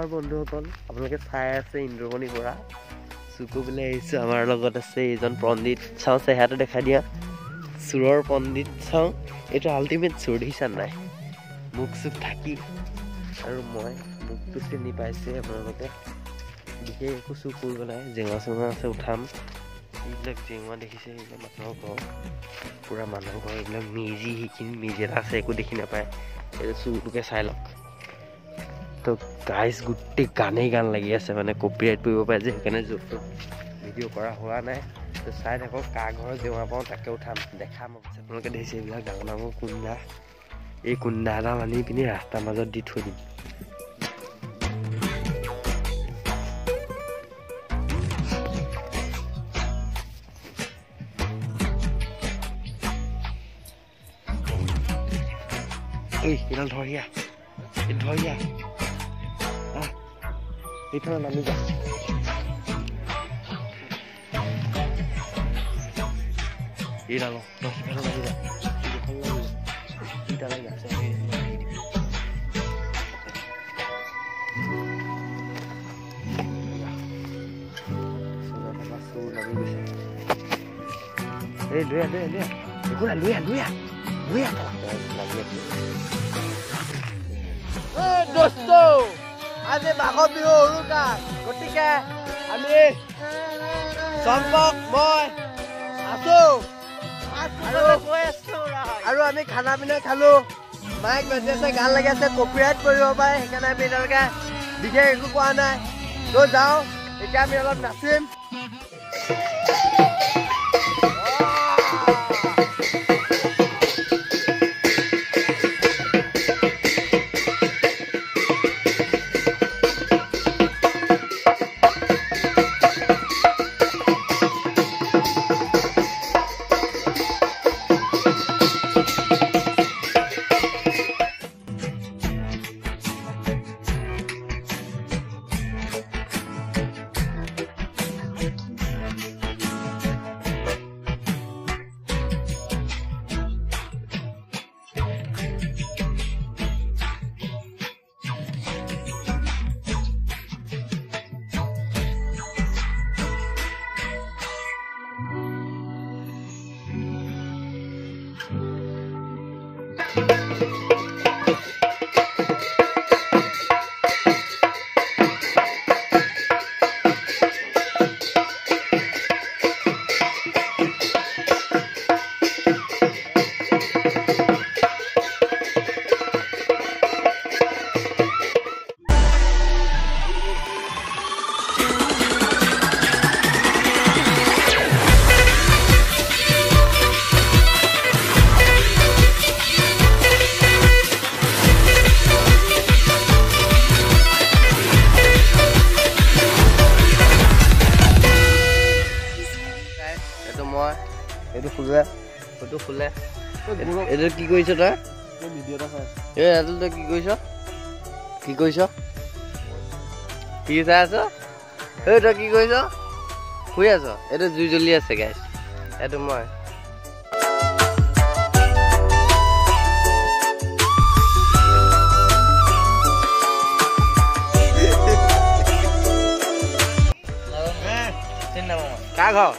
নমস্কাৰ বন্ধুসকল, আপোনালোকে চাই আছে ইন্দ্ৰমণি বৰা চুকু বুলি আহিছোঁ। আমাৰ লগত আছে এইজন পণ্ডিত। চাওঁ চেহেৰাটো দেখাই দিয়া, চোৰৰ পণ্ডিত। চাওঁ, এইটো আল্টিমেট চোৰ দেখিছা নাই, মুখ চুখ থাকি। আৰু মই মুখটো চিনি পাইছে আপোনালোকে, বিশেষ একো চুৰ কৰিব নাই। জেঙা চেঙা আছে, উঠাম। এইবিলাক জেঙা দেখিছে, এইবিলাক মানুহৰ ঘৰ, পূৰা মানুহৰ ঘৰ। এইবিলাক মেজি, সেইখিনি মেজি এটা আছে, একো দেখি নাপায়। এইটো চুৰটোকে চাই লওক। তো গাইজ গোটেই গানেই গান লাগি আছে, মানে কপিৰাইট কৰিব পাৰে যে, সেইকাৰণে য'ত ভিডিঅ' কৰা হোৱা নাই। তো চাই থাকক, কাৰ ঘৰত জেওৰা পাওঁ তাকে উঠাম, দেখাম। আপোনালোকে দেখিছে এইবিলাক ডাঙৰ ডাঙৰ কুন্দা। এই কুন্দা এডাল আনি পিনি ৰাস্তাৰ মাজত দি থৈ দিম। ঐ এইডাল ধৰিয়া, এই ধৰিয়া, এইফালে নামি যা। এইডাল সিফালে নামি যা, ইডালে গাছে এই লৈ একো নাই, লৈ দোস্ত, আজি মাঘৰ বিহু উৰুকা, গতিকে আমি চম্পক মই আছো আৰু আমি খানা পিনা খালো। মাইক বাজি আছে, গান লাগি আছে, কপিৰাইট কৰিব পাৰে, সেইকাৰণে আমি এতিয়ালৈকে বিশেষ একো কোৱা নাই। তো যাওঁ, এতিয়া আমি অলপ নাচিম। এইটো কি কৰিছ তই? তই কি কৰিছ? কি চাই আছ? এই তই কি কৰিছ? শুই আছ? এইটো জুই জ্বলি আছে গাইছ, এইটো মই। কাৰ ঘৰ?